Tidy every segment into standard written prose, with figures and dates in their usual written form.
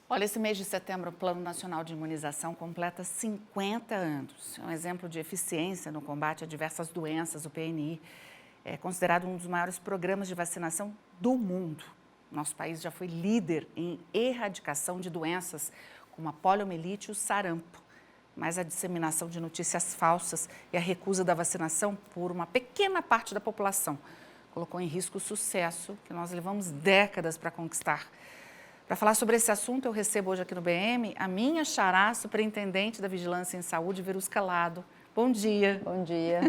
Olha, esse mês de setembro, o Plano Nacional de Imunização completa 50 anos. É um exemplo de eficiência no combate a diversas doenças. O PNI é considerado um dos maiores programas de vacinação do mundo. Nosso país já foi líder em erradicação de doenças como a poliomielite e o sarampo. Mas a disseminação de notícias falsas e a recusa da vacinação por uma pequena parte da população colocou em risco o sucesso que nós levamos décadas para conquistar. Para falar sobre esse assunto, eu recebo hoje aqui no BM a minha xará, superintendente da Vigilância em Saúde, Verusca Lado. Bom dia. Bom dia.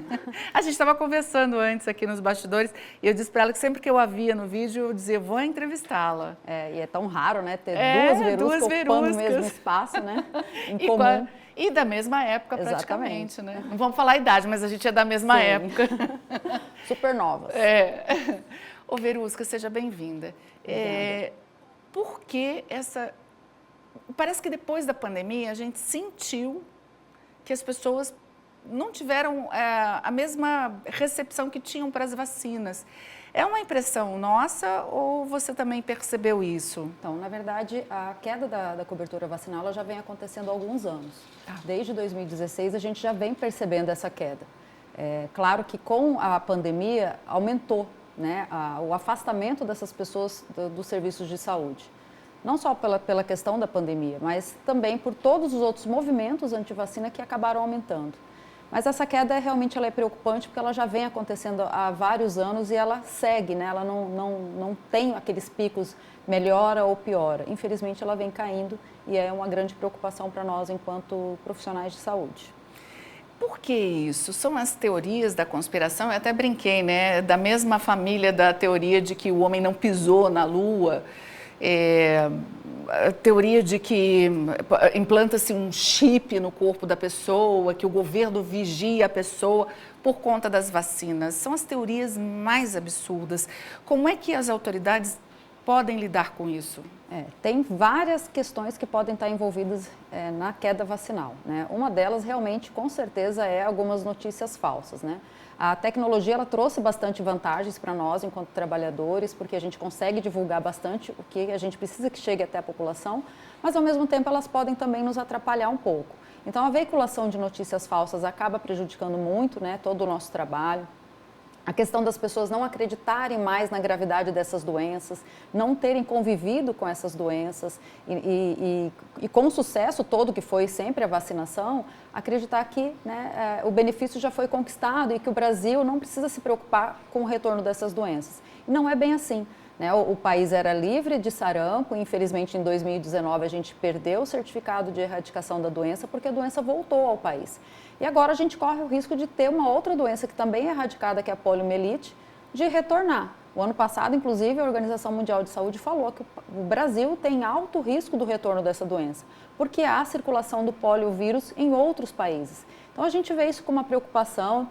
A gente estava conversando antes aqui nos bastidores e eu disse para ela que sempre que eu a via no vídeo, eu dizia, vou entrevistá-la. E é tão raro, né, ter duas Veruscas ocupando o mesmo espaço, né, em comum. E da mesma época, praticamente, né? Não vamos falar a idade, mas a gente é da mesma época. Super novas. Ô, Verusca, seja bem-vinda. Por que essa... Parece que depois da pandemia a gente sentiu que as pessoas não tiveram a mesma recepção que tinham para as vacinas. É uma impressão nossa ou você também percebeu isso? Então, na verdade, a queda da cobertura vacinal ela já vem acontecendo há alguns anos. Desde 2016 a gente já vem percebendo essa queda. Claro que com a pandemia aumentou, né, o afastamento dessas pessoas dos serviços de saúde. Não só pela questão da pandemia, mas também por todos os outros movimentos anti-vacina que acabaram aumentando. Mas essa queda realmente ela é preocupante porque ela já vem acontecendo há vários anos e ela segue, né? Ela não tem aqueles picos melhora ou piora. Infelizmente ela vem caindo e é uma grande preocupação para nós enquanto profissionais de saúde. Por que isso? São as teorias da conspiração? Eu até brinquei, né? Da mesma família da teoria de que o homem não pisou na Lua, a teoria de que implanta-se um chip no corpo da pessoa, que o governo vigia a pessoa por conta das vacinas. São as teorias mais absurdas. Como é que as autoridades podem lidar com isso? Tem várias questões que podem estar envolvidas na queda vacinal, né? Uma delas realmente, com certeza, é algumas notícias falsas, né? A tecnologia ela trouxe bastante vantagens para nós enquanto trabalhadores, porque a gente consegue divulgar bastante o que a gente precisa que chegue até a população, mas ao mesmo tempo elas podem também nos atrapalhar um pouco. Então a veiculação de notícias falsas acaba prejudicando muito, né, todo o nosso trabalho. A questão das pessoas não acreditarem mais na gravidade dessas doenças, não terem convivido com essas doenças e com o sucesso todo que foi sempre a vacinação, acreditar que, né, o benefício já foi conquistado e que o Brasil não precisa se preocupar com o retorno dessas doenças. E não é bem assim, né? O país era livre de sarampo, infelizmente em 2019 a gente perdeu o certificado de erradicação da doença porque a doença voltou ao país. E agora a gente corre o risco de ter uma outra doença que também é erradicada, que é a poliomielite, de retornar. O ano passado, inclusive, a Organização Mundial de Saúde falou que o Brasil tem alto risco do retorno dessa doença, porque há circulação do poliovírus em outros países. Então a gente vê isso com uma preocupação,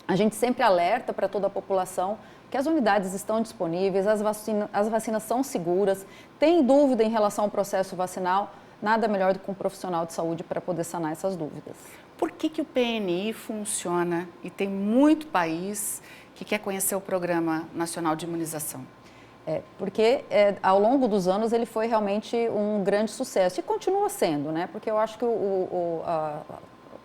a gente sempre alerta para toda a população que as unidades estão disponíveis, as vacinas são seguras, tem dúvida em relação ao processo vacinal, nada melhor do que um profissional de saúde para poder sanar essas dúvidas. Por que o PNI funciona e tem muito país que quer conhecer o Programa Nacional de Imunização? Porque ao longo dos anos ele foi realmente um grande sucesso e continua sendo, né? Porque eu acho que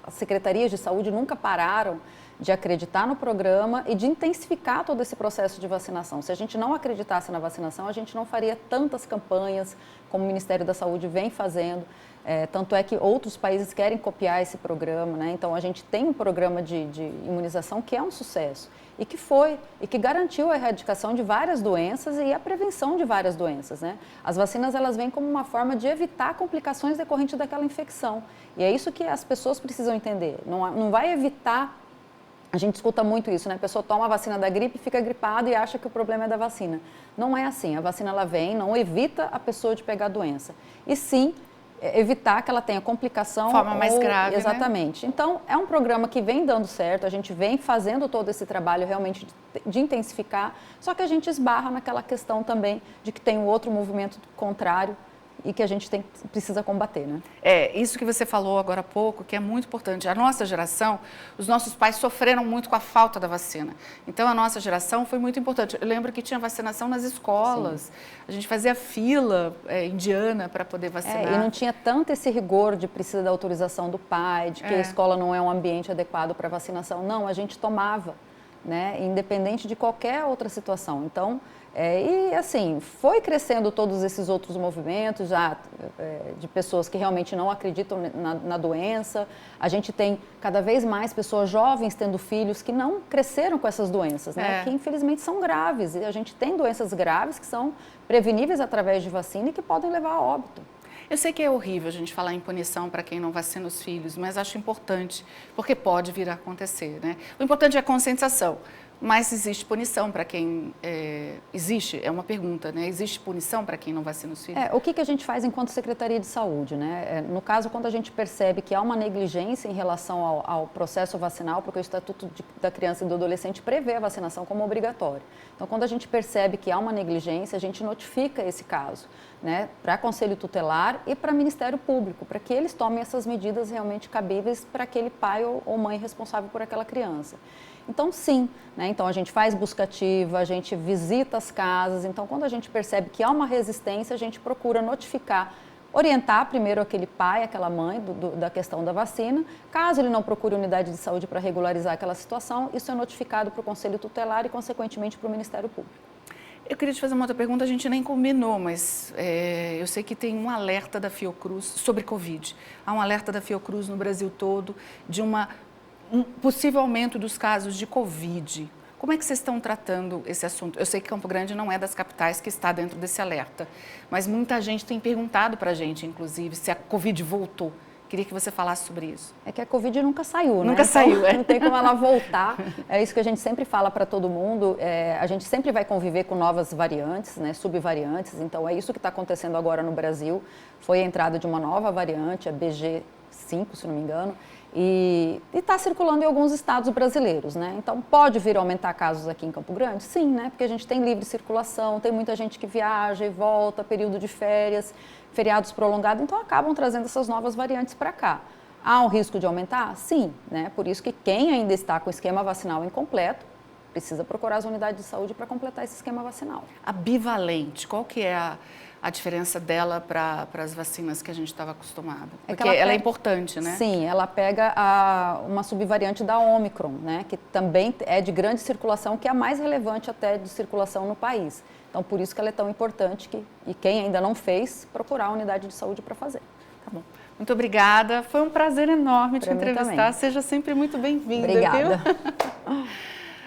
as secretarias de saúde nunca pararam de acreditar no programa e de intensificar todo esse processo de vacinação. Se a gente não acreditasse na vacinação, a gente não faria tantas campanhas como o Ministério da Saúde vem fazendo. Tanto é que outros países querem copiar esse programa, né? Então a gente tem um programa de imunização que é um sucesso e que garantiu a erradicação de várias doenças e a prevenção de várias doenças, né? As vacinas elas vêm como uma forma de evitar complicações decorrentes daquela infecção e é isso que as pessoas precisam entender. Não vai evitar. A gente escuta muito isso, né? A pessoa toma a vacina da gripe, fica gripada e acha que o problema é da vacina. Não é assim. A vacina ela vem, não evita a pessoa de pegar a doença. E sim, evitar que ela tenha complicação. Forma mais grave, exatamente. Né? Então, é um programa que vem dando certo, a gente vem fazendo todo esse trabalho realmente de intensificar, só que a gente esbarra naquela questão também de que tem um outro movimento contrário, e que a gente precisa combater, né? Isso que você falou agora há pouco, que é muito importante. A nossa geração, os nossos pais sofreram muito com a falta da vacina. Então, a nossa geração foi muito importante. Eu lembro que tinha vacinação nas escolas. Sim. A gente fazia fila indiana para poder vacinar. E não tinha tanto esse rigor de precisa da autorização do pai, de que a escola não é um ambiente adequado para vacinação. Não, a gente tomava, né? Independente de qualquer outra situação. Então, e assim, foi crescendo todos esses outros movimentos já de pessoas que realmente não acreditam na doença. A gente tem cada vez mais pessoas jovens tendo filhos que não cresceram com essas doenças, né? Que infelizmente são graves. E a gente tem doenças graves que são preveníveis através de vacina e que podem levar a óbito. Eu sei que é horrível a gente falar em punição para quem não vacina os filhos, mas acho importante, porque pode vir a acontecer, né? O importante é a conscientização. Mas existe punição para quem... existe? É uma pergunta, né? Existe punição para quem não vacina os filhos? O que a gente faz enquanto Secretaria de Saúde, né? No caso, quando a gente percebe que há uma negligência em relação ao processo vacinal, porque o Estatuto da Criança e do Adolescente prevê a vacinação como obrigatória. Então, quando a gente percebe que há uma negligência, a gente notifica esse caso, né? Para Conselho Tutelar e para Ministério Público, para que eles tomem essas medidas realmente cabíveis para aquele pai ou mãe responsável por aquela criança. Então, sim, né? Então a gente faz busca ativa, a gente visita as casas. Então, quando a gente percebe que há uma resistência, a gente procura notificar, orientar primeiro aquele pai, aquela mãe da questão da vacina. Caso ele não procure unidade de saúde para regularizar aquela situação, isso é notificado para o Conselho Tutelar e, consequentemente, para o Ministério Público. Eu queria te fazer uma outra pergunta, a gente nem combinou, mas eu sei que tem um alerta da Fiocruz sobre Covid. Há um alerta da Fiocruz no Brasil todo de um possível aumento dos casos de Covid. Como é que vocês estão tratando esse assunto? Eu sei que Campo Grande não é das capitais que está dentro desse alerta, mas muita gente tem perguntado para a gente, inclusive, se a Covid voltou. Queria que você falasse sobre isso. É que a Covid nunca saiu, né? Nunca saiu, Não tem como ela voltar. É isso que a gente sempre fala para todo mundo. A gente sempre vai conviver com novas variantes, né? Subvariantes. Então, é isso que está acontecendo agora no Brasil. Foi a entrada de uma nova variante, a BG5, se não me engano. E está circulando em alguns estados brasileiros, né? Então, pode vir a aumentar casos aqui em Campo Grande? Sim, né? Porque a gente tem livre circulação, tem muita gente que viaja e volta, período de férias, feriados prolongados, então acabam trazendo essas novas variantes para cá. Há um risco de aumentar? Sim, né? Por isso que quem ainda está com o esquema vacinal incompleto precisa procurar as unidades de saúde para completar esse esquema vacinal. A bivalente, qual que é a diferença dela para as vacinas que a gente estava acostumado? Porque ela é importante, né? Sim, ela pega uma subvariante da Omicron, né? Que também é de grande circulação, que é a mais relevante até de circulação no país. Então, por isso que ela é tão importante e quem ainda não fez, procurar a unidade de saúde para fazer. Tá bom. Muito obrigada. Foi um prazer enorme te entrevistar. Seja sempre muito bem-vinda. Obrigada. Viu?